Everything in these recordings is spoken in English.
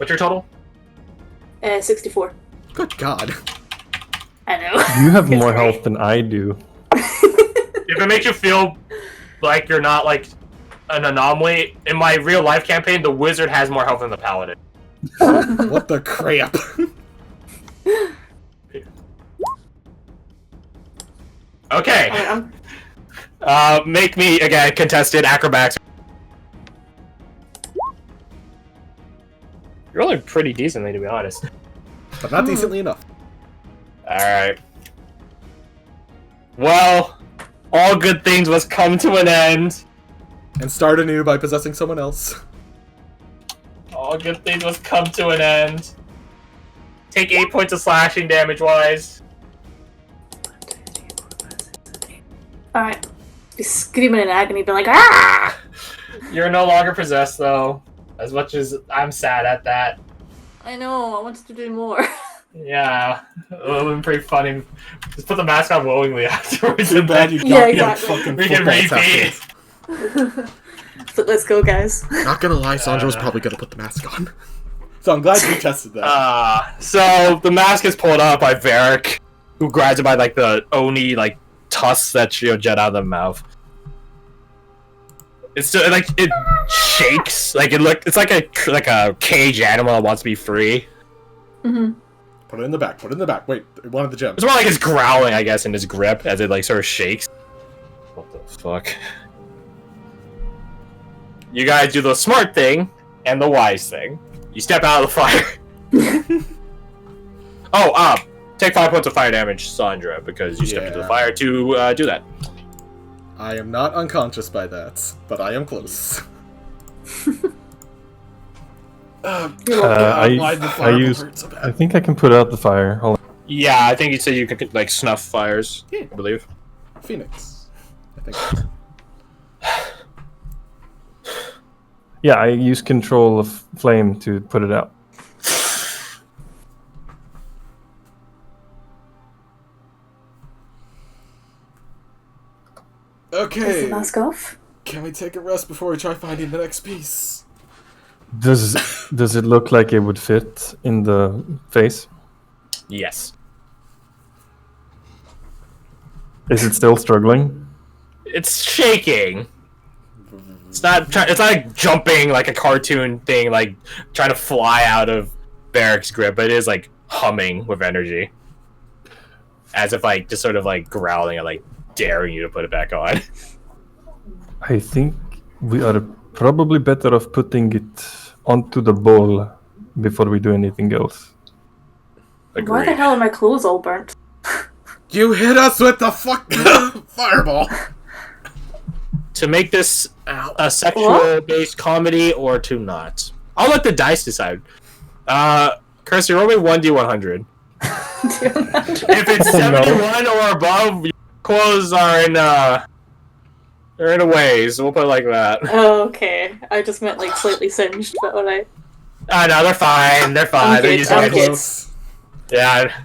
What's your total? 64. Good God. I know. You have more health than I do. If it makes you feel like you're not like an anomaly, in my real life campaign, the wizard has more health than the paladin. What the crap? Okay. Make me again contested acrobatics. You're rolling pretty decently, to be honest. But not decently enough. Alright. Well, all good things must come to an end. And start anew by possessing someone else. All good things must come to an end. Take 8 points of slashing damage-wise. Alright. Be screaming in agony, be like, ah! You're no longer possessed, though. As much as I'm sad at that. I know, I wanted to do more. Yeah, it would have been pretty funny. Just put the mask on willingly afterwards. Too bad you got Yeah, exactly. fucking We can football repeat. But let's go, guys. Not gonna lie, Sandra's probably gonna put the mask on. So I'm glad you tested that. So the mask is pulled up by Varric, who grabs it by like the oni like tusks that jet out of the mouth. It's still like it shakes, like it's like a cage animal that wants to be free. Mm-hmm. Put it in the back. Put it in the back. Wait, one of the gems. It's more like it's growling, I guess, in his grip as it like sort of shakes. What the fuck? You guys do the smart thing and the wise thing. You step out of the fire. Take 5 points of fire damage, Sandra, because you stepped into the fire to do that. I am not unconscious by that, but I am close. I think I can put out the fire. Hold on. Yeah, I think you said you could like snuff fires. Yeah. I believe. Phoenix. I think. Yeah, I use control of flame to put it out. Okay. Is the mask off? Can we take a rest before we try finding the next piece? Does it look like it would fit in the face? Yes. Is it still struggling? It's shaking. It's not like jumping like a cartoon thing, like trying to fly out of Varric's grip, but it is like humming with energy. As if like just sort of like growling and like daring you to put it back on. I think we are probably better off putting it onto the ball before we do anything else. Agreed. Why the hell are my clothes all burnt? You hit us with the fucking fireball! To make this a sexual-based comedy or to not. I'll let the dice decide. Kirsty, roll me 1d100. If it's 71 or above, your clothes are in they're in a ways. We'll put it like that. Oh, okay. I just meant like slightly singed, but alright. No, they're fine. They're fine. I'm They're good, using I'm it. good. Yeah.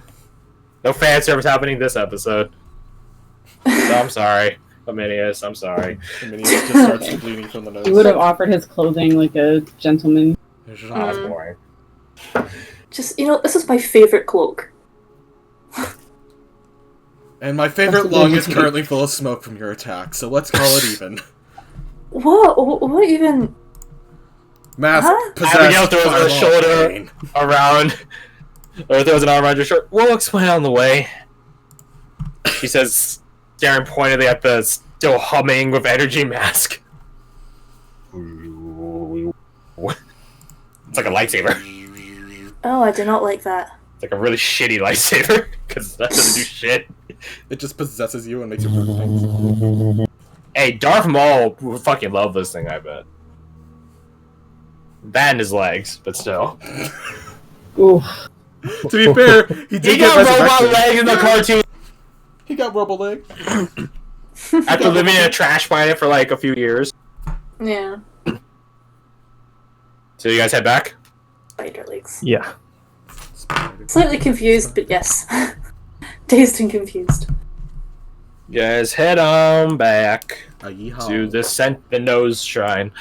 No fan service happening this episode. So I'm sorry. Aminius, I'm sorry. Aminius just starts bleeding from the nose. He would have offered his clothing like a gentleman. That's boring. Just, this is my favorite cloak. And my favorite lung is currently full of smoke from your attack, so let's call it even. What even? Mask Abigail possessed throws her shoulder around, or throws an arm around your shoulder. We'll explain on the way. She says, staring pointedly at the still humming with energy mask. It's like a lightsaber. Oh, I do not like that. It's like a really shitty lightsaber, because that doesn't do shit. It just possesses you and makes you do things. Hey, Garth-Mod would fucking love this thing, I bet. That and his legs, but still. Ooh. To be fair, he did got get robot resurrected. legs in the cartoon. He got robo-leg. After living in a trash planet for like a few years. Yeah. So you guys head back? Spider legs. Yeah. Slightly confused, but yes. Dazed and confused. You guys head on back Yeehaw. to the Nose Shrine.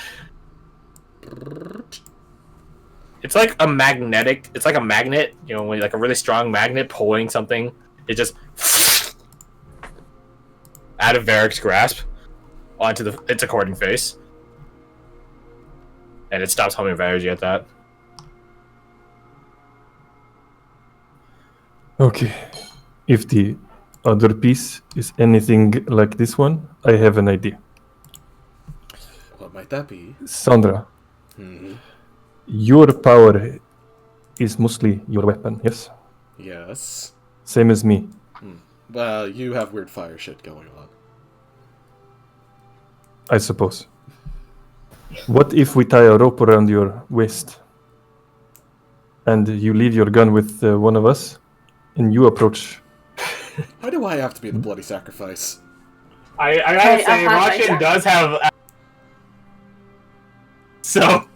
It's like a magnetic. It's like a magnet. You know, when like a really strong magnet pulling something. It just out of Varric's grasp onto its according face, and it stops humming of energy at that. Okay. If the other piece is anything like this one, I have an idea. What might that be? Sandra, Hmm. your power is mostly your weapon, yes? Yes. Same as me. Well, you have weird fire shit going on. I suppose. What if we tie a rope around your waist and you leave your gun with one of us and you approach? Why do I have to be the bloody sacrifice? I gotta Hey, say, I've had Roshan my does have so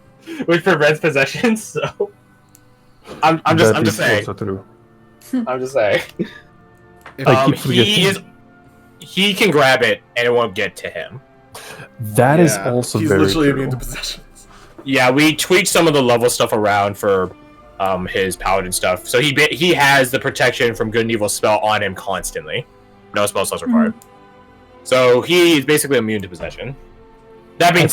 which prevents possessions. So I'm just saying. Also true. I'm just saying. I keep forgetting. He can grab it and it won't get to him. That is also he's very literally true. immune to possessions. Yeah, we tweaked some of the level stuff around for his paladin stuff. So he has the protection from good and evil spell on him constantly. No spell slots required. So he is basically immune to possession. That being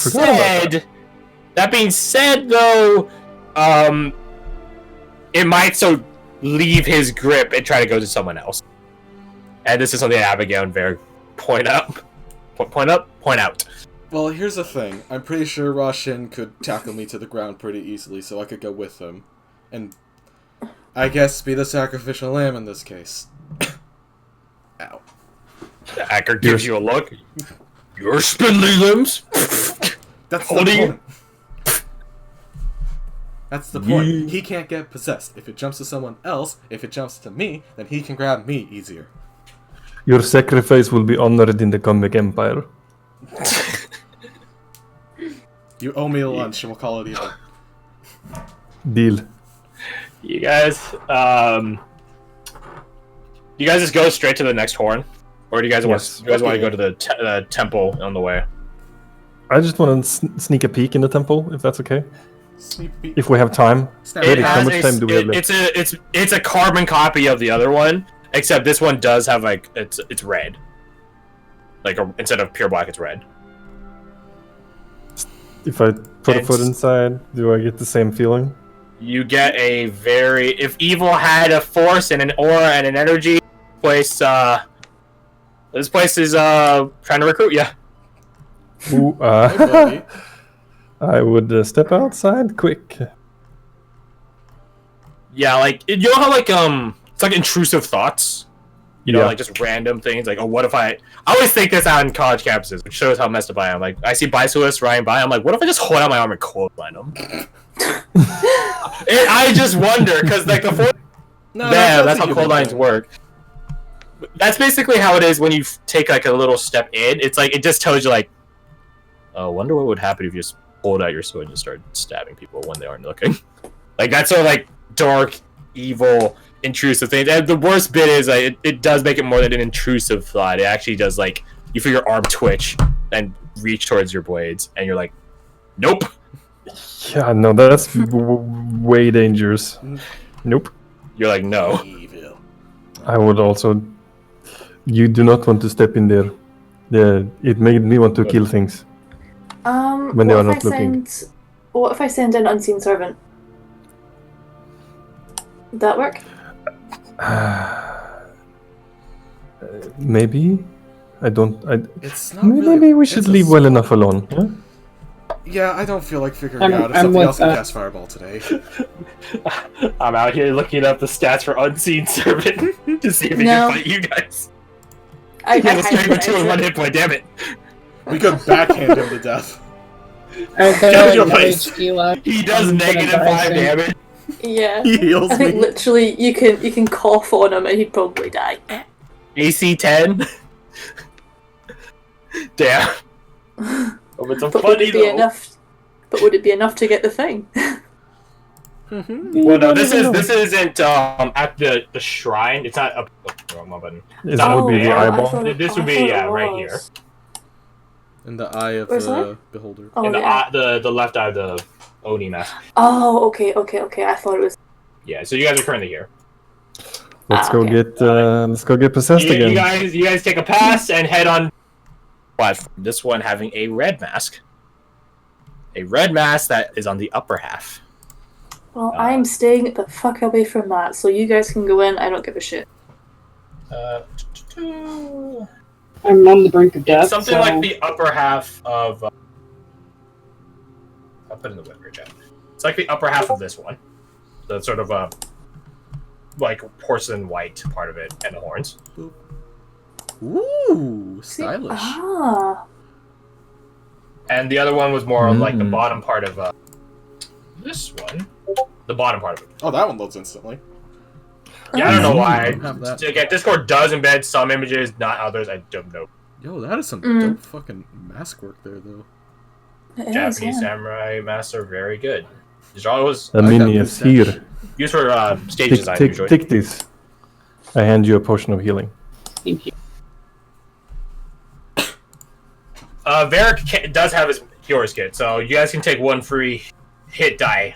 said, though, it might so leave his grip and try to go to someone else. And this is something Abigail and Varric point out. Well, here's the thing. I'm pretty sure Roshan could tackle me to the ground pretty easily, so I could go with him. And I guess be the sacrificial lamb in this case. Ow. The hacker gives you a look. Your spindly limbs. That's Holding the you. point. That's the point. He can't get possessed. If it jumps to someone else, if it jumps to me, then he can grab me easier. Your sacrifice will be honored in the comic empire. You owe me a lunch, and we'll call it even. Deal. You guys just go straight to the next horn, or do you guys want to go to the temple on the way? I just want to sneak a peek in the temple, if that's okay. Sneak peek. If we have time. Snap. Really, how much time do we have left? It's a carbon copy of the other one, except this one does have like it's red. Like instead of pure black, it's red. If I put a foot inside, do I get the same feeling? You get a very... If evil had a force and an aura and an energy, this place is trying to recruit you. Ooh, Hey, buddy. I would step outside quick. Yeah, like you know how like it's like intrusive thoughts. You know, Yeah. like just random things. Like, oh, what if I always think this out in college campuses, which shows how messed up I am. Like, I see Bisulis riding by. I'm like, what if I just hold out my arm and clothesline him? And I just wonder because like the four. No, That's a how human cold lines thing. work. That's basically how it is when you take like a little step in. It's like it just tells you like, oh, wonder what would happen if you just pulled out your sword and just started stabbing people when they aren't looking. Like that's sort of like dark, evil, intrusive things. And the worst bit is like it does make it more than an intrusive thought. It actually does like you feel your arm twitch and reach towards your blades, and you're like, nope. Yeah, no, that's way dangerous. Nope. You're like, no. Evil. I would also... You do not want to step in there. Yeah, it made me want to kill things. When they are not looking. What if I send an unseen servant? Would that work? Maybe? I don't... It's not Maybe really, we should it's a leave well enough alone. Yeah? Yeah, I don't feel like figuring I'm- out if I'm something with else can that. cast Fireball today. I'm out here looking up the stats for unseen servant to see if he No. can fight you guys. I He has a strength of highly 2 and 1 doubt it. hit point. Damn it. We could backhand him to death. Are Get there your like no face. HP left? He does I'm gonna negative die 5 soon. damage. Yeah. He heals I think me. literally you can cough on him and he'd probably die. AC 10. Damn. Oh, it's a But would funny it be though. enough? But would it be enough to get the thing? Well, no, this isn't at the shrine. It's not up. Oh, wrong button. That would be the I eyeball. This would be right here. In the eye of Where's the that? beholder. Oh In the yeah. the left eye of Oni mask. Oh, okay. I thought it was. Yeah, so you guys are currently here. Let's go okay. get possessed again. You guys take a pass and head on platform. This one having a red mask. A red mask that is on the upper half. Well, I'm staying the fuck away from that, so you guys can go in. I don't give a shit. I'm on the brink of death. Something so... like the upper half of. I'll put in the Whisper chat. It's like the upper half of this one. The sort of like porcelain white part of it, and the horns. Ooh, stylish. And the other one was more like the bottom part of this one. The bottom part of it. Oh, that one loads instantly. Yeah, I don't know why. That. Again, Discord does embed some images, not others. I don't know. Yo, that is some dope fucking mask work there, though. Japanese samurai masks are very good. These are always A mini is here. used for stage design usually. Take this. I hand you a potion of healing. Thank you. Varric does have his healer's kit, so you guys can take one free hit die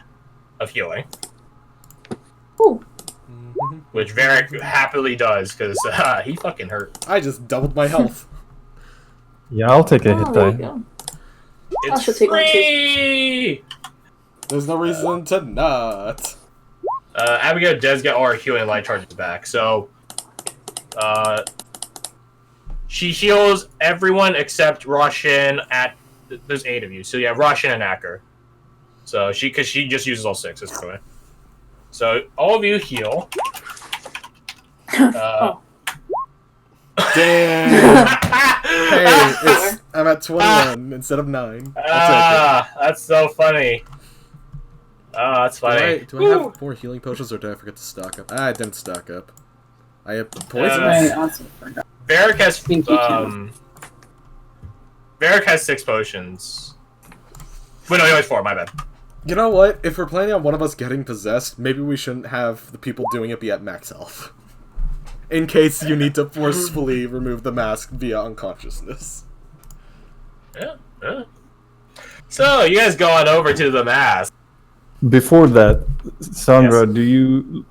of healing. Ooh. Which Varric happily does, because he fucking hurt. I just doubled my health. Yeah, I'll take a hit There you die. go. I It's should take one too. free! There's no reason to not. Abigail does get all her healing light charges back, so she heals everyone except Roshan at there's 8 of you. So yeah, Roshan and Acker. So because she just uses all 6 this way. So all of you heal. Damn. Hey, I'm at 21 instead of 9. That's so funny. That's funny. Do I have more healing potions or did I forget to stock up? I didn't stock up. I have poison. I also forgot. Varric has Thank you, Tim. Varric has 6 potions. Wait, no, he has 4. My bad. You know what? If we're planning on one of us getting possessed, maybe we shouldn't have the people doing it be at max health. In case you need to forcefully remove the mask via unconsciousness. Yeah. So you guys go on over to the mask. Before that, Sandra, Yes. do you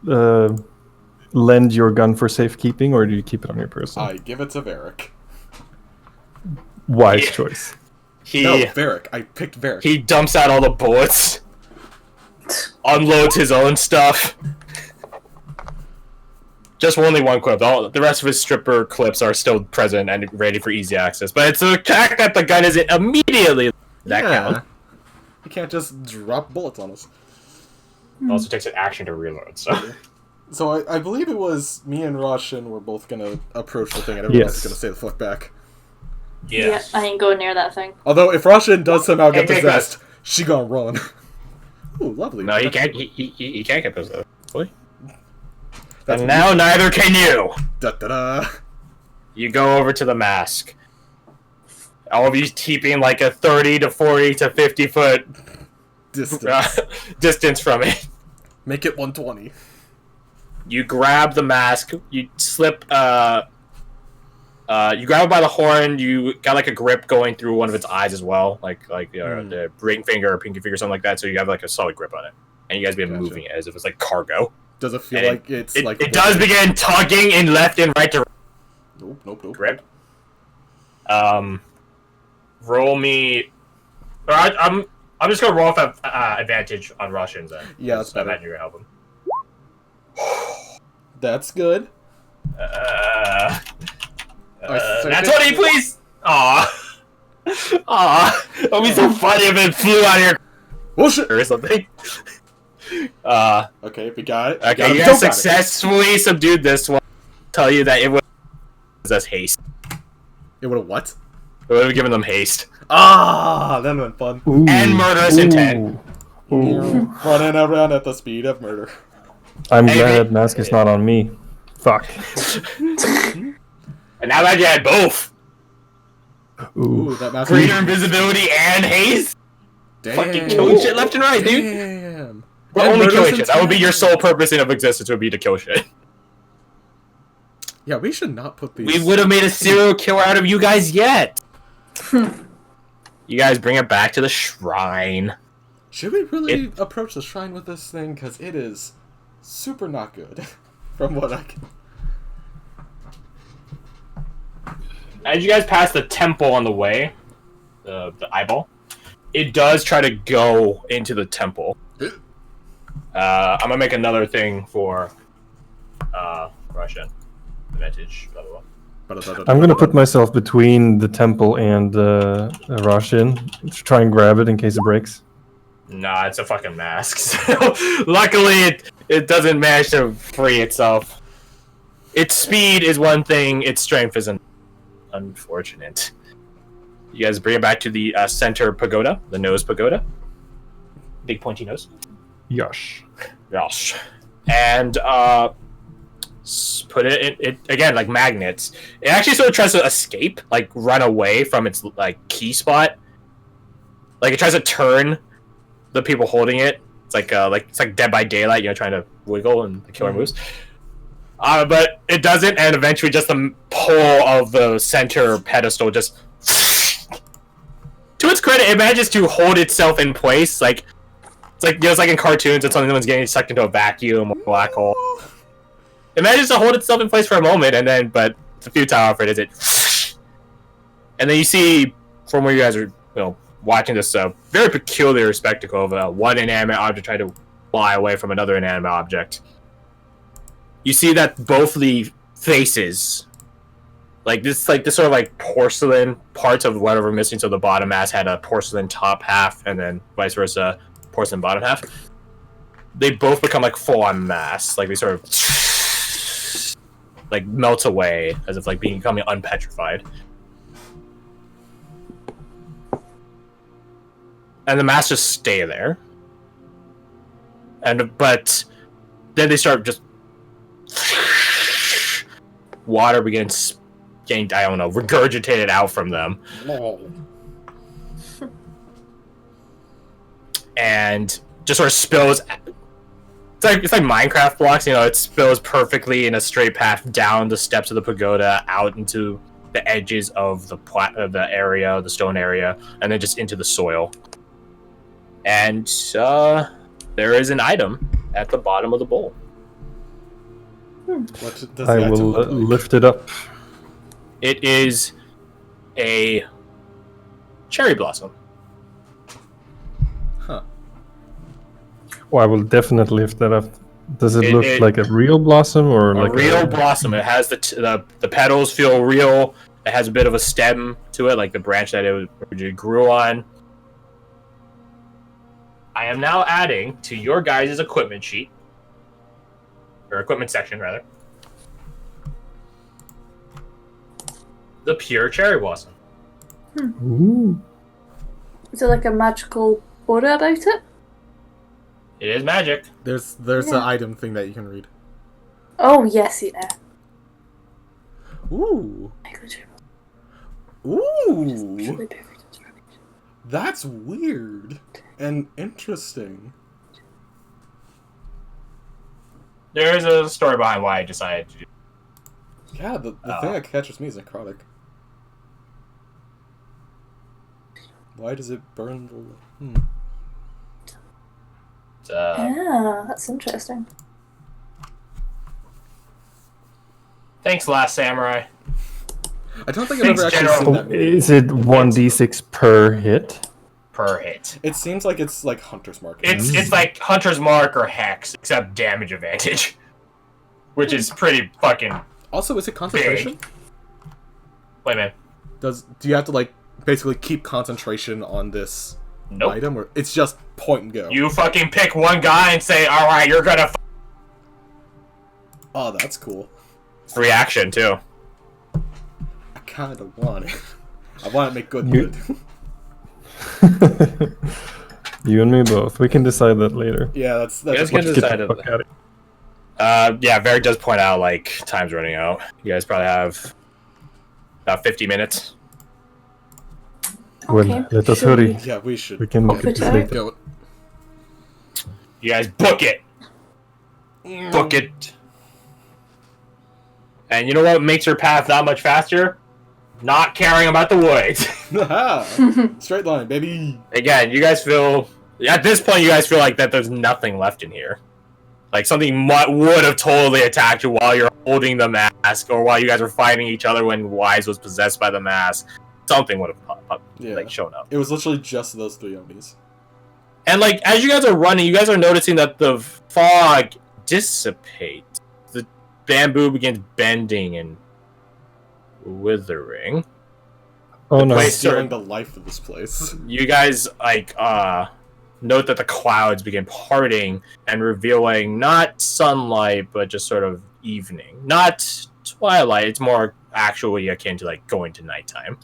lend your gun for safekeeping, or do you keep it on your person? I give it to Varric. Wise Yeah. choice. No, Varric. I picked Varric. He dumps out all the bullets, unloads his own stuff. Just only one clip. The rest of his stripper clips are still present and ready for easy access. But it's the fact that the gun isn't immediately that counts. You can't just drop bullets on us. It also takes an action to reload. So I believe it was me and Roshan were both gonna approach the thing and everyone else is gonna stay the fuck back. Yeah. I ain't going near that thing. Although if Roshan does somehow get Hey, possessed, she gonna run. Ooh, lovely. No, he can't. He can't get possessed. And now neither can you. Da-da-da. You go over to the mask. All of you keeping like a 30 to 40 to 50 foot distance from it. Make it 120. You grab the mask. You slip. You grab it by the horn. You got like a grip going through one of its eyes as well, like the ring finger or pinky finger, something like that. So you have like a solid grip on it, and you guys been moving it as if it's like cargo. Does it feel like it's like... It does begin tugging in left and right to Nope. grip. Roll me... Or I'm just gonna roll off advantage on Russians then. Yeah, that's I better. imagine you're gonna help him. That's good. That's 20, please! Aw. That would be so funny if it flew out of your... Bullshit! or something. Okay, we got it. Okay, you guys successfully subdued this one. Tell you that it would possess haste. It would have what? It would have given them haste. Ah, that went fun. Ooh. And murderous intent. Ooh. Running around at the speed of murder. I'm glad mask is not on me. Fuck. And now that you had both. Ooh, that mask. Greater invisibility and haste. Damn. Fucking killing shit left and right, dude. Damn. But only killing shit. That would be your sole purpose of existence, would be to kill shit. Yeah, we should not put these... We would have made a serial killer out of you guys yet. You guys bring it back to the shrine. Should we really approach the shrine with this thing? Because it is super not good, from what I can... As you guys pass the temple on the way, the eyeball, it does try to go into the temple. I'm gonna make another thing for Russian advantage. Blah, blah, blah. I'm gonna put myself between the temple and Roshin to try and grab it in case it breaks. Nah, it's a fucking mask. So luckily, it doesn't manage to free itself. Its speed is one thing. Its strength isn't. Unfortunate. You guys bring it back to the center pagoda, the nose pagoda. Big pointy nose. Yosh. Yosh. And put it in, again, like magnets. It actually sort of tries to escape, like run away from its like key spot. Like it tries to turn the people holding it. It's like Dead by Daylight, trying to wiggle and the killer moves. But it doesn't, and eventually just the pole of the center pedestal just... To its credit, it manages to hold itself in place. Like, it's like in cartoons, it's something that's getting sucked into a vacuum or a black hole. It manages to hold itself in place for a moment, and then, but it's a futile effort, is it? And then you see, from where you guys are, watching this very peculiar spectacle of one inanimate object trying to fly away from another inanimate object. You see that both the faces, this sort of like porcelain parts of whatever missing, so the bottom mask had a porcelain top half, and then vice versa, porcelain bottom half. They both become like full-on masks, like they sort of like melt away as if like becoming unpetrified. And the masks just stay there. But then they start just water begins getting, regurgitated out from them. And just sort of spills. It's like Minecraft blocks, it spills perfectly in a straight path down the steps of the pagoda, out into the edges of the area, the stone area, and then just into the soil. And there is an item at the bottom of the bowl. What does I the item will look like? lift it up. It is a cherry blossom. Huh. Oh, I will definitely lift that up. Does it look like a real blossom or like A real blossom. It has the petals feel real. It has a bit of a stem to it, like the branch that it originally grew on. I am now adding to your guys' equipment sheet, or equipment section rather, the pure cherry blossom. Ooh. Is it like a magical aura about it? It is magic. There's an item thing that you can read. Oh, yes, yeah. Ooh. Ooh. That's weird and interesting. There is a story behind why I decided to do. Yeah, the thing that catches me is necrotic. Why does it burn the... Yeah, that's interesting. Thanks, Last Samurai. I don't think I've ever Thanks, actually General. seen that movie. Is it 1d6 per hit? Per hit. It seems like it's like Hunter's Mark. It's like Hunter's Mark or Hex, except damage advantage. Which is pretty fucking... Also, is it concentration? Wait a minute. Do you have to like basically keep concentration on this Nope. item, or it's just point and go? You fucking pick one guy and say, alright, you're gonna Oh, that's cool. reaction, too. I kind of want it. I want to make good. You and me both. We can decide that later. Yeah, that's You guys what can Get decide the it. fuck out of Yeah, Varric does point out, like, time's running out. You guys probably have about 50 minutes. Well, Okay, let us sure. hurry. Yeah, we should We can look at this later. go. You guys book it! Book it! And you know what makes your path that much faster? Not caring about the woods. Aha! Straight line, baby. Again, you guys feel At this point, you guys feel like that there's nothing left in here. Like something would have totally attacked you while you're holding the mask, or while you guys were fighting each other when Wise was possessed by the mask. Something would have shown up. It was literally just those 3 Onis. And like as you guys are running, you guys are noticing that the fog dissipates. The bamboo begins bending and withering. Oh no! Stealing the life of this place. You guys like note that the clouds begin parting and revealing not sunlight, but just sort of evening. Not twilight. It's more actually akin to like going to nighttime.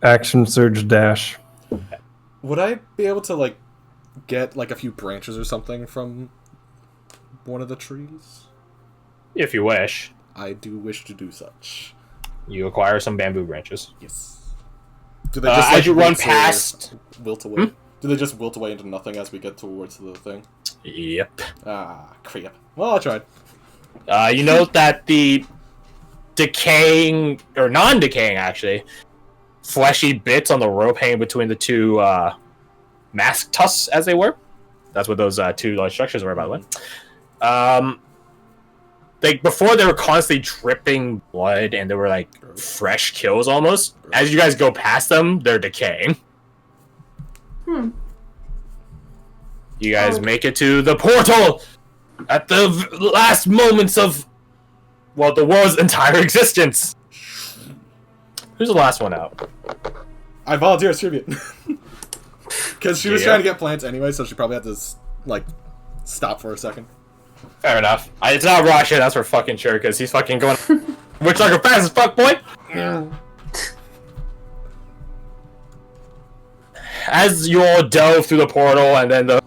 Action surge dash. Would I be able to like get like a few branches or something from one of the trees? If you wish. I do wish to do such. You acquire some bamboo branches. Yes. Do they just as you run past, wilt away? Do they just wilt away into nothing as we get towards the thing? Yep. Ah, crap. Well, I tried. You note that the decaying, or non-decaying actually, fleshy bits on the rope hanging between the 2 mask tusks as they were. That's what those 2 large structures were, by the way. Before they were constantly dripping blood and they were like fresh kills almost. As you guys go past them, they're decaying. You guys make it to the portal at the last moments of, well, the world's entire existence. Who's the last one out? I volunteer as tribute. Because she was trying to get plants anyway, so she probably had to, like, stop for a second. Fair enough. It's not Rasha, that's for fucking sure, because he's fucking going... Which like a fast as fuck, boy! As you all dove through the portal, and then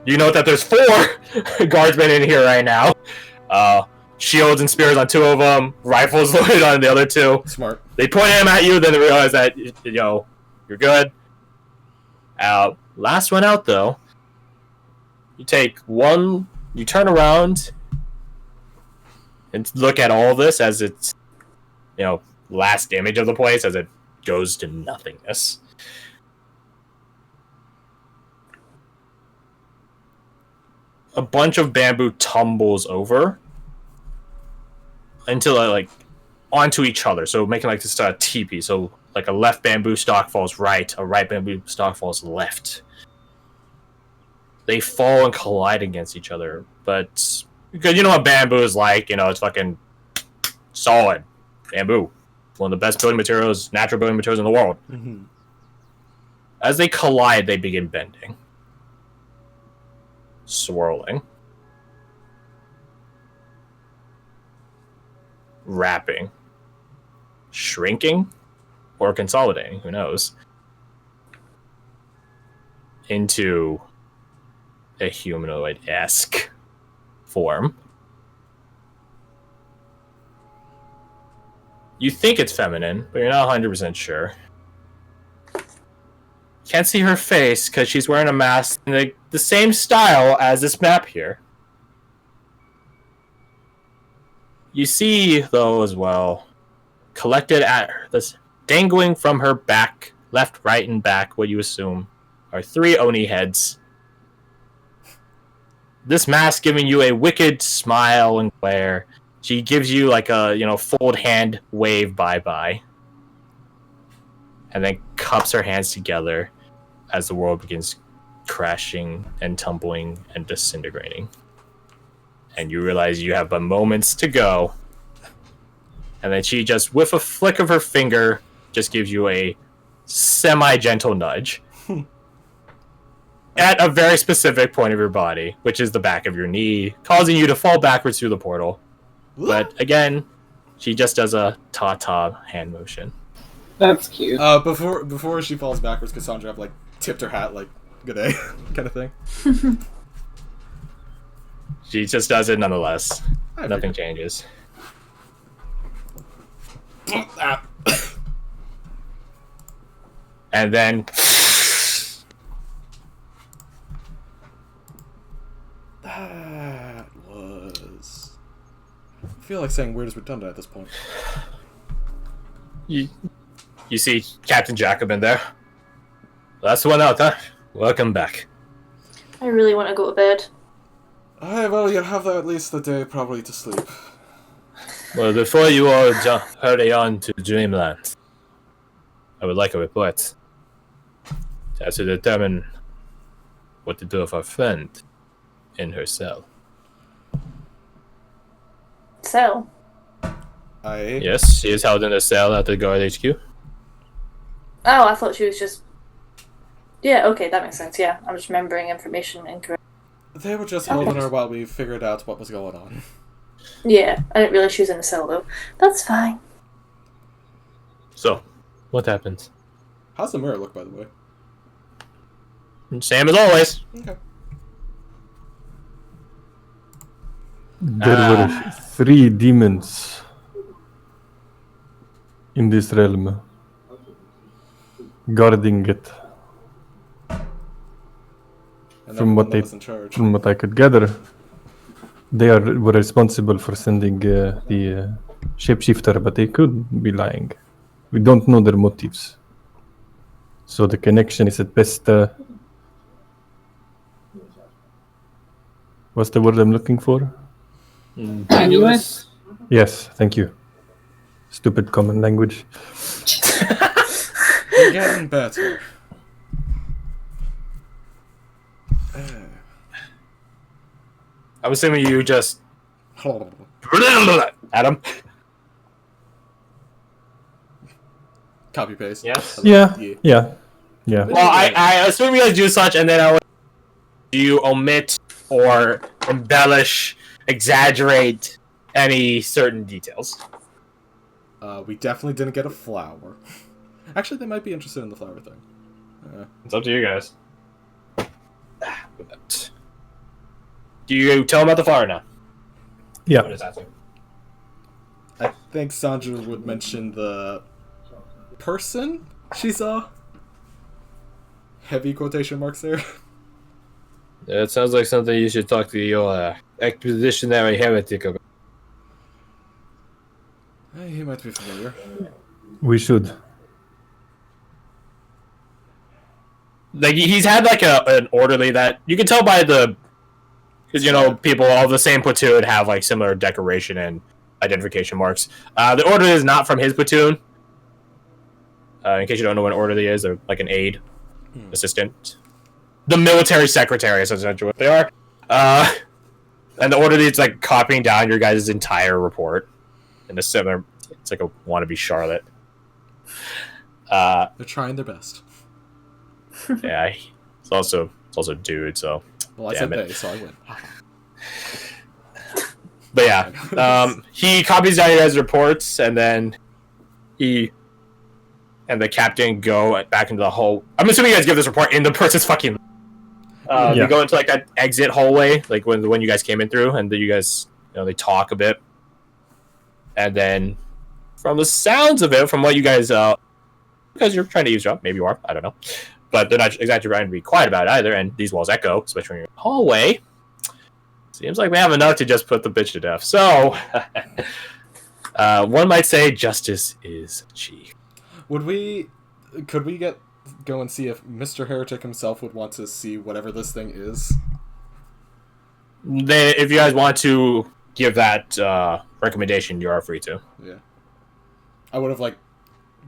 you note that there's 4 guardsmen in here right now. Shields and spears on 2 of them, rifles loaded on the other 2. Smart. They point them at you, then they realize that, you know, you're good. Last one out, though. You take one... You turn around and look at all this as its, you know, last image of the place as it goes to nothingness. A bunch of bamboo tumbles over until like onto each other, so making like this teepee. So like a left bamboo stalk falls right, a right bamboo stalk falls left. They fall and collide against each other, but because you know what bamboo is like, you know, it's fucking solid bamboo, one of the best building materials, natural building materials in the world. Mm-hmm. As they collide, they begin bending, swirling, wrapping, shrinking, or consolidating, who knows, into a humanoid-esque form. You think it's feminine, but you're not 100% sure. Can't see her face because she's wearing a mask in the same style as this map here. You see, though, as well, collected at her, this dangling from her back, left, right, and back, what you assume, are 3 Oni heads. This mask giving you a wicked smile and glare. She gives you like a, you know, fold hand wave bye-bye. And then cups her hands together as the world begins crashing and tumbling and disintegrating. And you realize you have but moments to go. And then she just, with a flick of her finger, just gives you a semi-gentle nudge. At a very specific point of your body, which is the back of your knee, causing you to fall backwards through the portal. But again, she just does a ta-ta hand motion. That's cute. Before she falls backwards, Cassandra like tipped her hat like good day kind of thing. She just does it nonetheless. Nothing changes. And then that was... I feel like saying weird is redundant at this point. you see Captain Jacobin there. Last one out, huh? Welcome back. I really want to go to bed. Alright, well, you'll have at least a day probably to sleep. Well, before you all hurry on to Dreamland, I would like a report. As to determine what to do with our friend in her cell. So, Yes, she is held in a cell at the guard HQ. oh, I thought she was just. Yeah, okay, that makes sense. Yeah, I'm just remembering information incorrect. They were just holding her while we figured out what was going on. Yeah, I didn't realize she was in a cell though. That's fine. So, what happens? How's the mirror look, by the way? Same as always. Okay. There were 3 demons in this realm, guarding it. And From what everyone was in charge. From what I could gather, they were responsible for sending the shapeshifter, but they could be lying. We don't know their motives. So the connection is at best. What's the word I'm looking for? Tenuous. Yes, thank you. Stupid common language. We're getting better. I'm assuming you just... Adam? Copy paste. Yes? Yeah. Well, I assume you guys do such, and then do you omit or embellish, exaggerate any certain details? We definitely didn't get a flower. Actually, they might be interested in the flower thing. It's up to you guys. Do you tell them about the flower now? Yeah. What is that? I think Sandra would mention the person she saw. Heavy quotation marks there. It sounds like something you should talk to your expeditionary heretic about. He might be familiar. We should. Like, he's had like an orderly that you can tell by the, because you know people all the same platoon have like similar decoration and identification marks. The orderly is not from his platoon. In case you don't know what an orderly is, they're like an aide, assistant, the military secretary is essentially what they are. And the orderly is like copying down your guys' entire report in a similar. It's like a wannabe Charlotte. They're trying their best. Yeah, it's also a dude, so. Well, I said they, so I win. But yeah, he copies down your guys' reports, and then he and the captain go back into the hole. I'm assuming you guys give this report in the person's fucking. You go into like that exit hallway, like when you guys came in through, and you guys, they talk a bit, and then from the sounds of it, from what you guys, because you're trying to eavesdrop, maybe you are, I don't know. But they're not exactly trying to be quiet about it either, and these walls echo, especially when you're in the hallway. Seems like we have enough to just put the bitch to death. So, one might say justice is achieved. Could we go and see if Mr. Heretic himself would want to see whatever this thing is? If you guys want to give that recommendation, you are free to. Yeah. I would have,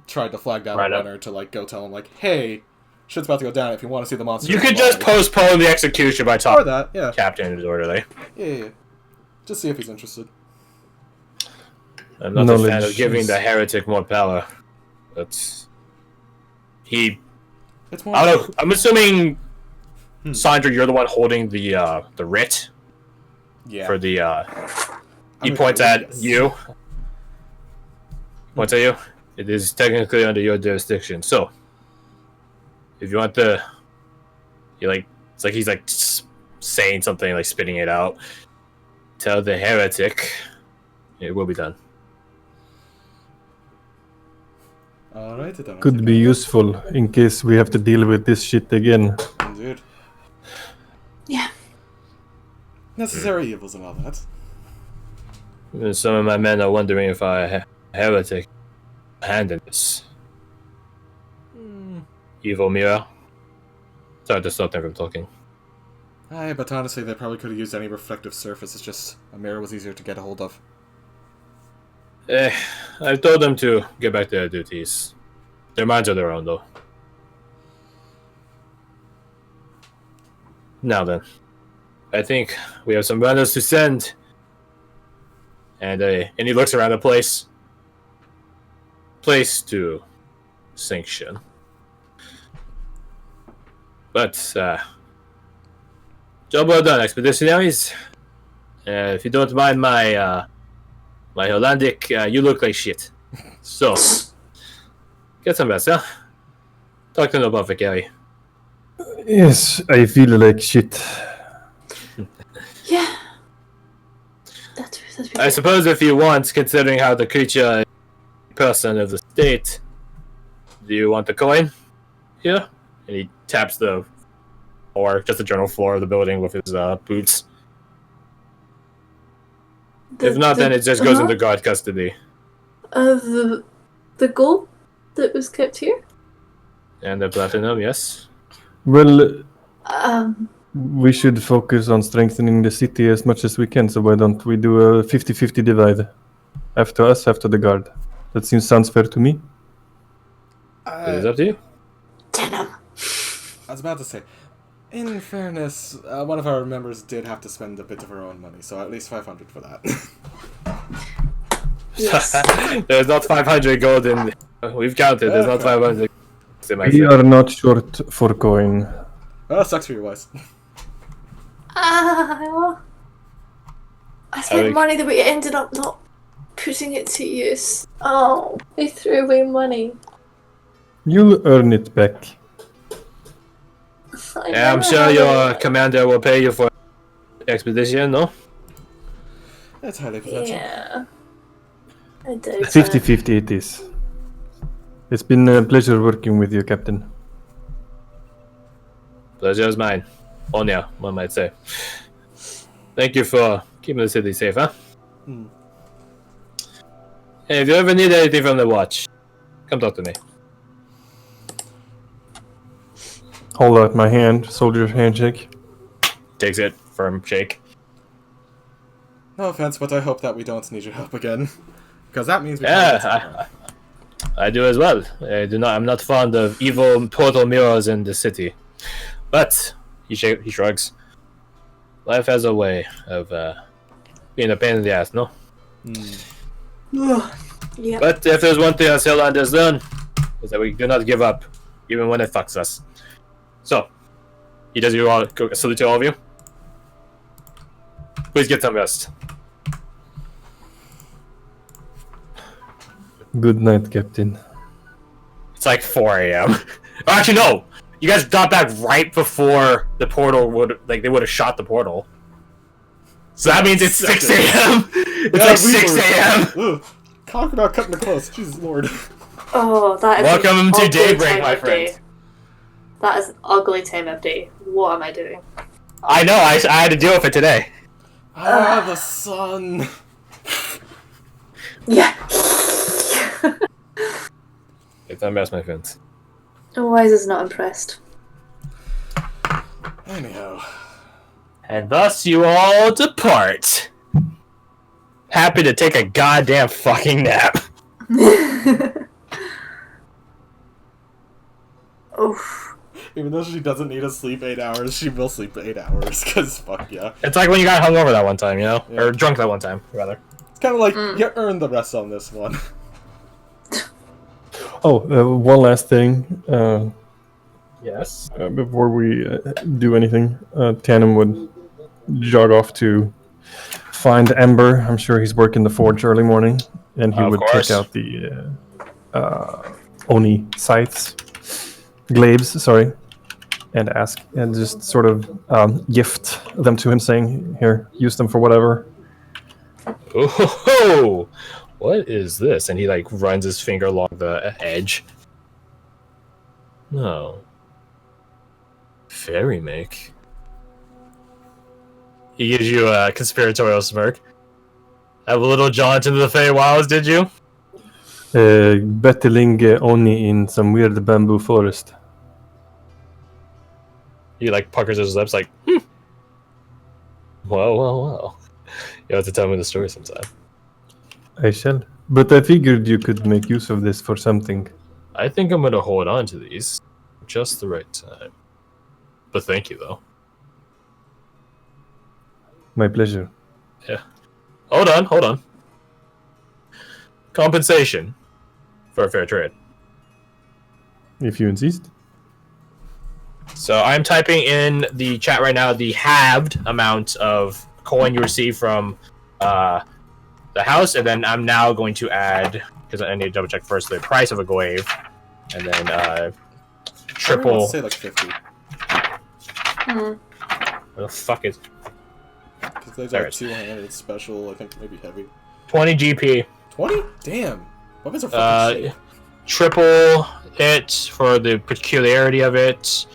tried to flag down Right the up. runner to, go tell him, hey, shit's about to go down if you want to see the monster. You could just postpone the execution by Or talking to that, yeah. the captain and his orderly. Yeah. Just see if he's interested. I'm not a fan Knowledge of giving is- the heretic more power. But It's more I don't know. I'm assuming, Sandra, you're the one holding the writ Yeah. for the. He gonna points go with at yes. you. Points at you. It is technically under your jurisdiction. So, if you want the, it's like he's saying something, spitting it out. Tell the heretic, it will be done. Alright, then. Could be useful in case we have to deal with this shit again. Indeed. Yeah. Necessary evils and all that. And some of my men are wondering if I heretic hand in this. Evil mirror. Sorry to stop them from talking. Aye, but honestly, they probably could have used any reflective surface. It's just a mirror was easier to get a hold of. I've told them to get back to their duties. Their minds are their own, though. Now then, I think we have some runners to send. And he looks around the place. Place to sanction. But, job well done, expeditionaries. If you don't mind my Hollandic, you look like shit. So, get some rest, huh? Talk to no buffet, Gary. Yes, I feel like shit. Yeah. That's I suppose if you want, considering how the creature is a person of the state, do you want the coin? Yeah? And he taps the floor, just the general floor of the building with his boots. If not, then it just goes into guard custody. The gold that was kept here? And the platinum, yes. Well, we should focus on strengthening the city as much as we can, so why don't we do a 50-50 divide? After us, after the guard. That sounds fair to me. It is up to you. Denim. I was about to say, in fairness, one of our members did have to spend a bit of her own money, so at least 500 for that. Yes. There's not 500 gold in... We've counted, there's not 500 in my We friend. are not short for coin. Oh, sucks for you, Wise. I spent think- money that we ended up not putting it to use. Oh, we threw away money. You'll earn it back. Yeah, I'm sure your commander will pay you for expedition, no? That's highly potential. Yeah. I do. 50-50 it is. It's been a pleasure working with you, Captain. Pleasure is mine. Onya, one might say. Thank you for keeping the city safe, huh? Hey, if you ever need anything from the watch, come talk to me. Hold out my hand, soldier handshake. Takes it, firm shake. No offense, but I hope that we don't need your help again. Because that means we can't get to I do as well. I'm not fond of evil portal mirrors in the city. But, he shrugs. Life has a way of being a pain in the ass, no? Yeah. But if there's one thing that Hellland has done, is that we do not give up, even when it fucks us. So, he does you all, salute to all of you. Please get some rest. Good night, Captain. It's like 4 a.m. Actually, no! You guys got back right before the portal they would have shot the portal. So that means it's 6 a.m. It's like 6 a.m. Conqueror cutting it close. Jesus Lord. Oh, that is Welcome an to ugly daybreak, time my of day. friends. That is an ugly time of day. What am I doing? I know, I had to deal with it today. Ah, the sun. Yeah. It's not mess, my friends. Wise is not impressed. Anyhow. And thus you all depart. Happy to take a goddamn fucking nap. Oof. Even though she doesn't need to sleep 8 hours, she will sleep 8 hours, because fuck yeah. It's like when you got hungover that one time, you know? Yeah. Or drunk that one time, rather. It's kind of like, you earned the rest on this one. Oh, one last thing. Yes. Before we do anything, Tannen would jog off to find Ember. I'm sure he's working the forge early morning, and he Of would course. take out the Oni scythes, glaives, sorry, and ask and just sort of gift them to him, saying, "Here, use them for whatever." Oh, what is this? And he like runs his finger along the edge. No. Fairy make. He gives you a conspiratorial smirk. Have a little jaunt into the Feywilds, did you? Battling Oni in some weird bamboo forest. He like puckers his lips like, Well. You have to tell me the story sometime. I shall. But I figured you could make use of this for something. I think I'm gonna hold on to these just the right time. But thank you, though. My pleasure. Yeah. Hold on. Compensation for a fair trade. If you insist. So I'm typing in the chat right now the halved amount of coin you receive from the house, and then I'm now going to add, because I need to double check first, the price of a glaive, and then triple. Say like 50. Hmm. Where the fuck is Because there's There like it is. 200, it's special, I think maybe heavy. 20 GP? 20? Damn. Weapons are fucking shit. Triple it for the peculiarity of it.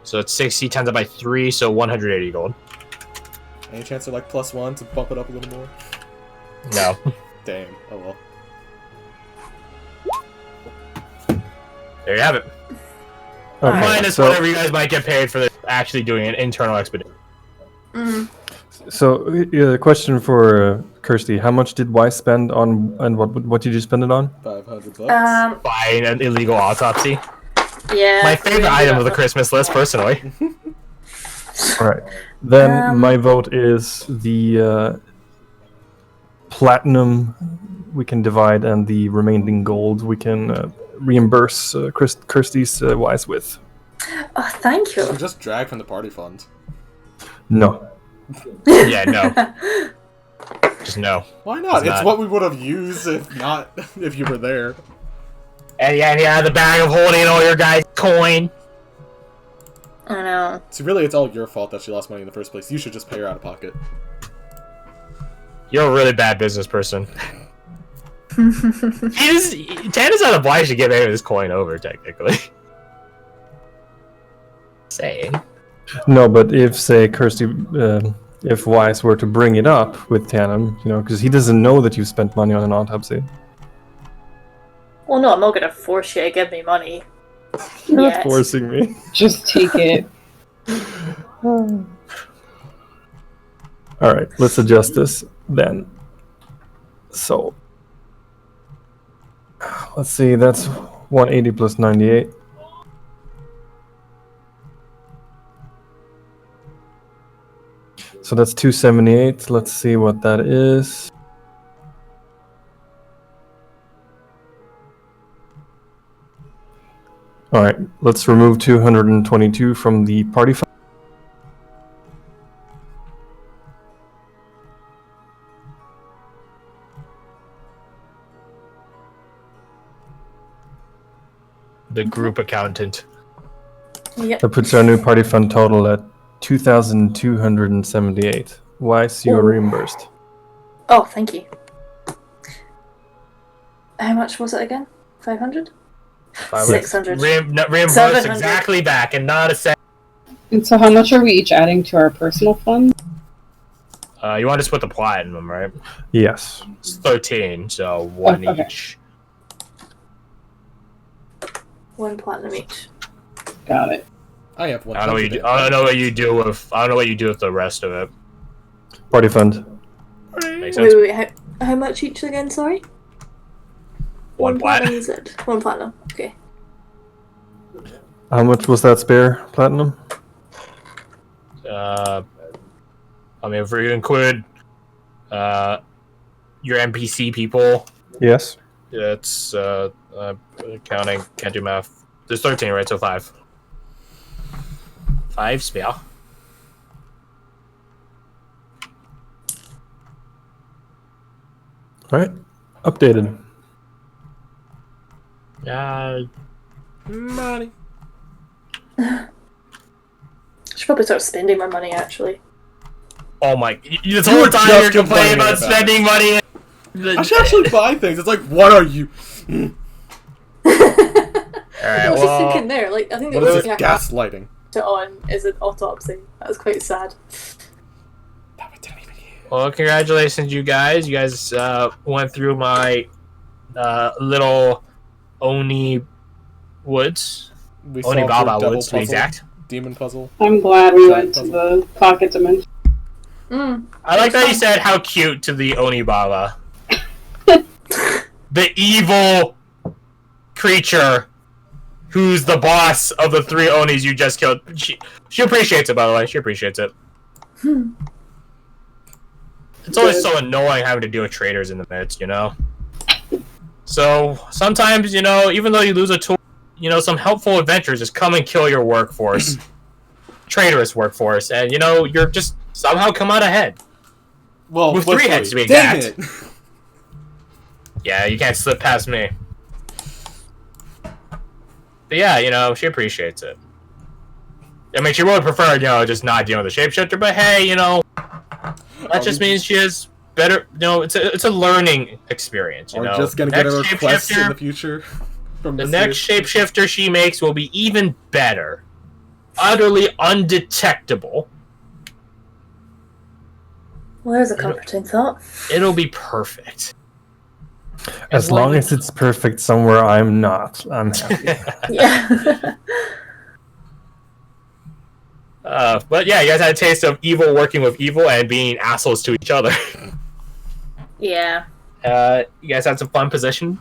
So it's 60 times that by 3, so 180 gold. Any chance of like +1 to bump it up a little more? No. Damn. Oh well. There you have it. Okay, Minus so, whatever you guys might get paid for actually doing an internal expedition. Mm. So, question for Kirsty: how much did Wise spend on, and what did you spend it on? $500. Buying an illegal autopsy. Yeah. My favorite item of the Christmas list, personally. All right. Then my vote is the platinum we can divide, and the remaining gold we can reimburse Kirsty's Wise with. Oh, thank You you. just drag from the party fund. No. Yeah, no. Just no. Why not? It's It's not. what we would have used if you were there. And yeah, the bag of holding all your guys' coin. I know. So really, it's all your fault that she lost money in the first place. You should just pay her out of pocket. You're a really bad business person. Tana's not obliged to give any of this coin over, technically. Saying. No, but if, say, Kirsty, if Wise were to bring it up with Tannen, because he doesn't know that you spent money on an autopsy. Well, no, I'm not gonna force you to give me money. You're not Yes. forcing me. Just take it. All right, let's adjust this then. So, let's see, that's 180 plus 98. So that's 278. Let's see what that is. All right, let's remove 222 from the party fund. The group accountant. Yep. That puts our new party fund total at 2,278. Wise, you are Ooh. reimbursed. Oh, thank you. How much was it again? 500? 600. Reimbursed 700. exactly back, and not a cent. And so how much are we each adding to our personal fund? You want to split the platinum, right? Yes. It's 13, so one okay. each. 1 platinum each. Got it. I have one. I don't know what you do with the rest of it. Party fund. Makes sense. Wait, how much each again, sorry? One platinum. is it? 1 platinum, okay. How much was that spare platinum? I mean, if we include your NPC people, Yes. it's counting. Can't do math. There's 13, right? So 5. 5 spare. All right. Updated. Money. Should probably start spending my money, actually. Oh my! This whole time just you're complaining complaining about about spending money. I should actually buy things. It's like, what are you? I was just thinking there, like, I think the What is only this thing I have gaslighting? it on is an autopsy. That was quite sad. That we didn't even use. Well, congratulations, you guys. You guys went through my little Oni woods. We Oni solved your Baba devil woods, to be puzzle, exact. demon puzzle. I'm glad we Giant went to puzzle. the pocket dimension. I like that you said how cute to the Onibaba. The evil creature who's the boss of the 3 Onis you just killed. She appreciates it, by the way. She appreciates it. It's always so annoying having to deal with traitors in the midst, you know? So, sometimes, you know, even though you lose a tool, you know, some helpful adventures just come and kill your workforce. Traitorous workforce, and, you know, you're just somehow come out ahead. Well, with 3 heads to be Dang exact. it! Yeah, you can't slip past me. But yeah, you know, she appreciates it. I mean, she would prefer, you know, just not dealing with the shapeshifter, but hey, you know, that just means she has better, you know, it's a learning experience, you know. We're just gonna get a request in the future from the next shapeshifter she makes will be even better. Utterly undetectable. Well, there's a comforting thought. It'll be perfect. As long as it's perfect somewhere I'm not, I'm happy. Yeah. But yeah, you guys had a taste of evil working with evil and being assholes to each other. Yeah. You guys had some fun position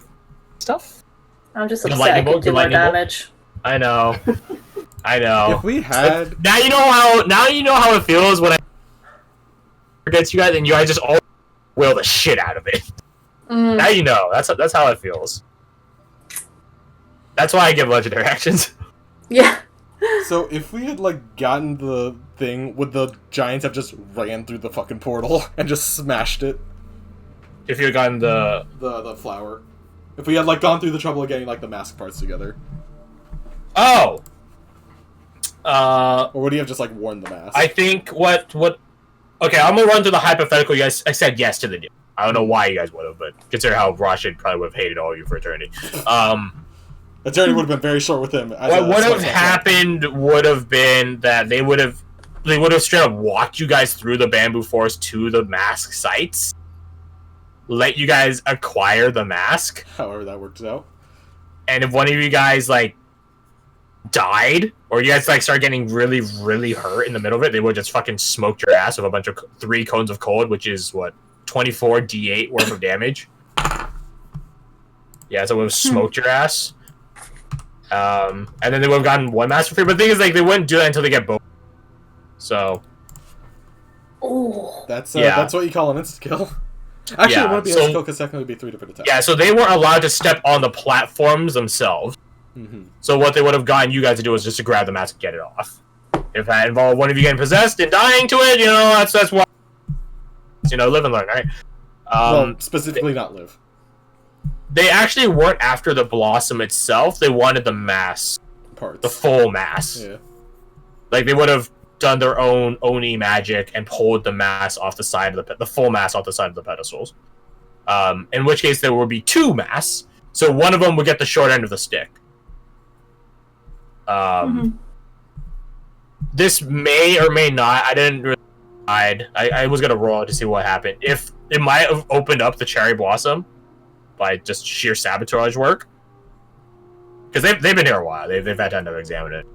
stuff? I'm just upset I can do more damage. I know. I know. If we had... Now you know how it feels when I against you guys and you guys just all will the shit out of it. Now you know. That's how it feels. That's why I give legendary actions. Yeah. So if we had like gotten the thing, would the giants have just ran through the fucking portal and just smashed it? If you had gotten the flower. If we had like gone through the trouble of getting like the mask parts together. Oh. Or would he have just like worn the mask? I think what okay, I'm gonna run through the hypothetical. You guys, I said yes to the deal. I don't know why you guys would have, but consider how Rashid probably would have hated all of you for eternity. Eternity would have been very short with him. What would have happened would have been that they would have straight up walked you guys through the bamboo forest to the mask sites, let you guys acquire the mask. However that works out. And if one of you guys like died, or you guys like start getting really, really hurt in the middle of it, they would just fucking smoked your ass with a bunch of 3 cones of cold, which is what 24 d8 worth of damage. Yeah, so it would have smoked your ass. And then they would have gotten 1 mask for free. But the thing is, like, they wouldn't do that until they get both. So. Oh. That's what you call an insta-kill. Actually, it wouldn't be insta-kill because technically it would be 3 different attacks. Yeah, so they weren't allowed to step on the platforms themselves. Mm-hmm. So what they would have gotten you guys to do is just to grab the mask and get it off. If that involved one of you getting possessed and dying to it, you know, that's why. You know, live and learn, right? Well, specifically not live. They actually weren't after the blossom itself. They wanted the mass. Parts. The full mass. Yeah. Like, they would have done their own Oni magic and pulled the mass off the side of the full mass off the side of the pedestals. In which case, there would be 2 mass. So one of them would get the short end of the stick. This may or may not. I didn't really decide. I was gonna roll to see what happened. If it might have opened up the cherry blossom by just sheer sabotage work, because they've been here a while. They've had time to examine it.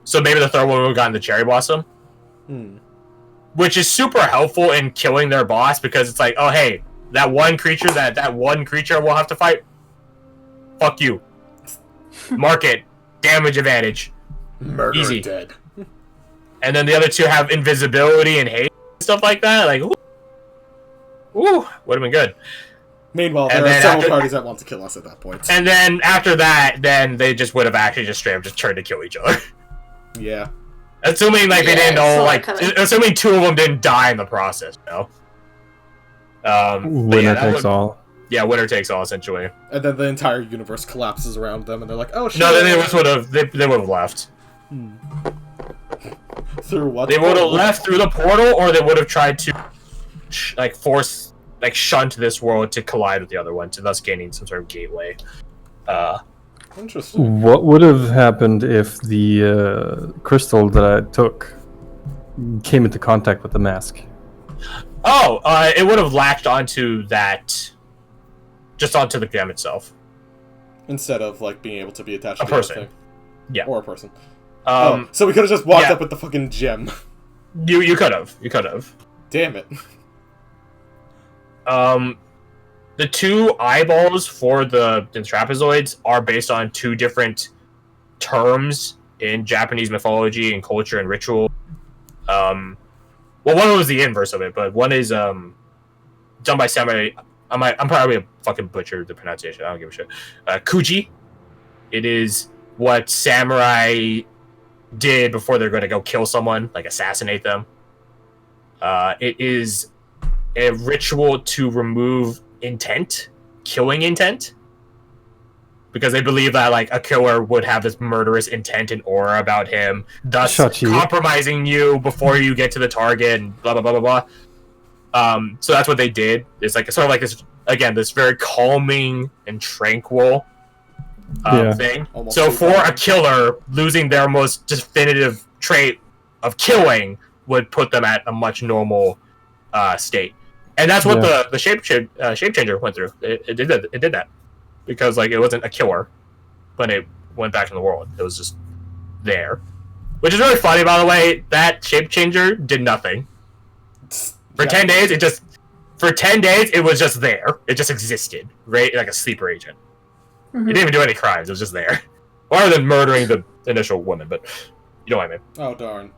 So maybe the third one would have gotten the cherry blossom, which is super helpful in killing their boss, because it's like, oh hey, that one creature will have to fight. Fuck you. Mark it. Damage advantage. Murder easy. Dead. And then the other 2 have invisibility and haste and stuff like that. Like, ooh, would have been good. Meanwhile, there are several parties that want to kill us at that point. And then after that, then they just would have actually just straight up just turned to kill each other. Yeah. Assuming like they didn't all like, assuming 2 of them didn't die in the process, you know. Winner takes all. Yeah, winner takes all, essentially. And then the entire universe collapses around them, and they're like, "Oh shit!" No, then they would have left. Through what? They would have left through the portal, or they would have tried to like force, like shunt this world to collide with the other one, to thus gaining some sort of gateway. Interesting. What would have happened if the crystal that I took came into contact with the mask? Oh, it would have latched onto that. Just onto the gem itself. Instead of, like, being able to be attached to person. the thing. Yeah. Or a person. So we could have just walked up with the fucking gem. You could have. You could have. Damn it. The two eyeballs for the trapezoids are based on two different terms in Japanese mythology and culture and ritual. Well, one was the inverse of it, but one is done by samurai. I'm probably a fucking butcher the pronunciation. I don't give a shit. Kuji. It is what samurai did before they're going to go kill someone, like assassinate them. It is a ritual to remove intent, killing intent, because they believe that like a killer would have this murderous intent and aura about him, thus compromising you before you get to the target and blah blah blah blah blah. So that's what they did. It's like sort of like this very calming and tranquil thing. Almost so for a killer, losing their most definitive trait of killing would put them at a much normal state. And that's what the shape changer went through. It did that because like it wasn't a killer when it went back in the world. It was just there, which is really funny, by the way. That shape changer did nothing for 10 days. It was just there. It just existed, right? Like a sleeper agent. Mm-hmm. It didn't even do any crimes. It was just there, other than murdering the initial woman. But you know what I mean. Oh darn.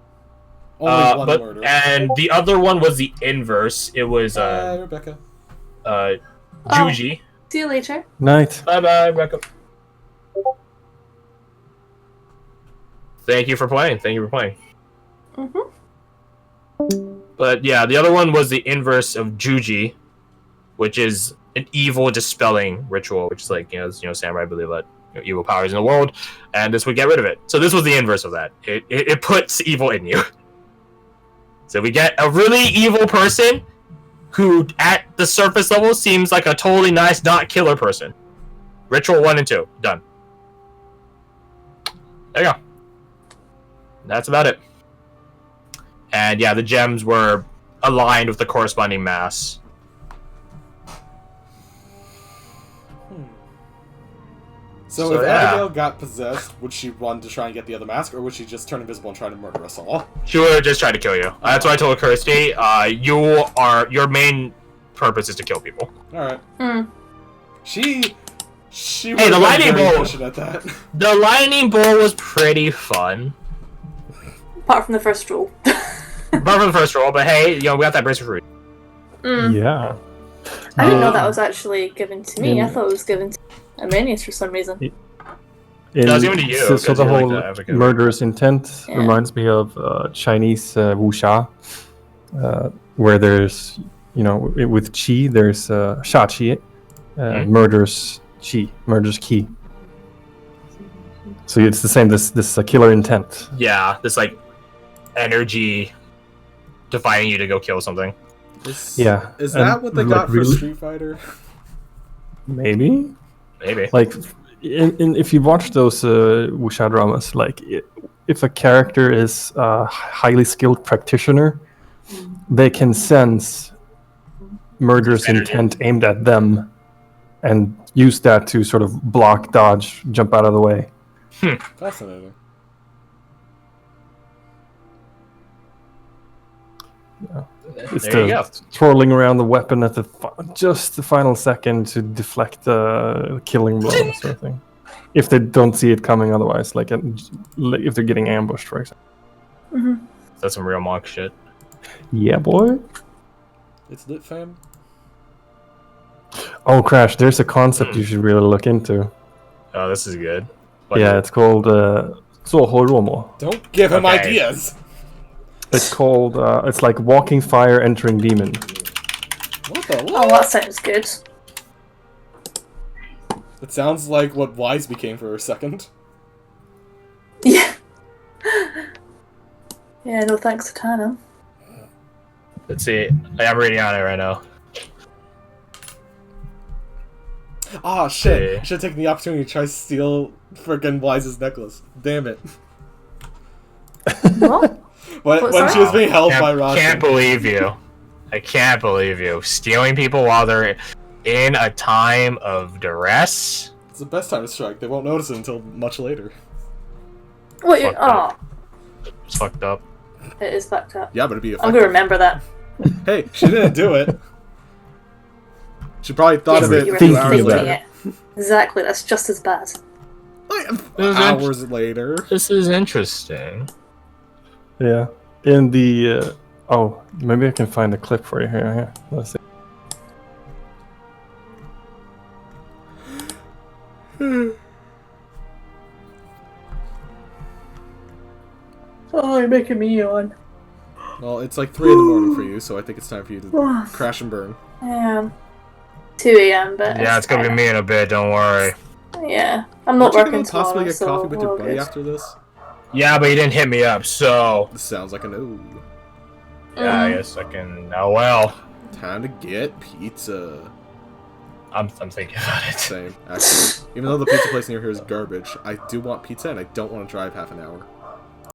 Only one murder. And the other one was the inverse. It was Rebecca. Juji. See you later. Night. Bye, Rebecca. Thank you for playing. Mm-hmm. But yeah, the other one was the inverse of Juji, which is an evil dispelling ritual, which is like samurai believe that evil powers in the world, and this would get rid of it. So this was the inverse of that. It puts evil in you. So we get a really evil person who, at the surface level, seems like a totally nice, not killer person. Ritual 1 and 2. Done. There you go. That's about it. And yeah, the gems were aligned with the corresponding mass. So if Abigail got possessed, would she run to try and get the other mask, or would she just turn invisible and try to murder us all? She would have just tried to kill you. That's why I told Kirsty, your main purpose is to kill people. Alright. She Hey, the lightning bolt! The lightning bolt was pretty fun. Apart from the first roll. But hey, we got that bracer for you. Yeah. I didn't know that was actually given to me. I thought it was given to Arminius for some reason. It was given to you. So the whole murderous intent reminds me of Chinese wuxia, where there's, with qi, there's sha qi, murders qi, murders ki. So it's the same, this killer intent. Yeah, this like energy defying you to go kill something. Is that what they got for Street Fighter? Maybe. Like, if you watch those wuxia dramas, like, if a character is a highly skilled practitioner, they can sense murderous intent aimed at them and use that to sort of block, dodge, jump out of the way. Fascinating. Yeah. It's twirling around the weapon at just the final second to deflect the killing blow, sort of thing. If they don't see it coming, otherwise, like if they're getting ambushed, for example. Mm-hmm. That's some real mock shit. Yeah, boy. It's lit, fam. Oh, Crash! There's a concept you should really look into. Oh, this is good. It's called 做火弱魔. Don't give him ideas. It's called, it's like walking fire, entering demon. What the what? Oh, that sounds good. It sounds like what Wise became for a second. Yeah. Yeah, no thanks to Tana. Let's see. I'm reading on it right now. Ah, shit. I should have taken the opportunity to try to steal frickin' Wise's necklace. Damn it. What? When she was being held by Ross. I can't believe you. Stealing people while they're in a time of duress? It's the best time to strike. They won't notice it until much later. What? It's fucked up. It is backed up. Yeah, but it'd be I'm effective. gonna remember that. Hey, she didn't do it. She probably thought Yes, of but it you a were few thinking hours about thinking later. it. Exactly, that's just as bad. Hours later. This is interesting. Yeah. In the oh, maybe I can find a clip for you here. Here, let's see. Oh, you're making me yawn. Well, it's like 3 in the morning for you, so I think it's time for you to crash and burn. 2 a.m. But Yeah, it's gonna be me in a bit. Don't worry. Yeah, I'm not Aren't you working gonna possibly tomorrow, get so coffee with we're your all buddy good. after this? Yeah, but you didn't hit me up, so This sounds like a no. yeah, I guess I can. Oh well. Time to get pizza. I'm thinking about it. Same. Actually, even though the pizza place near here is garbage, I do want pizza and I don't want to drive half an hour.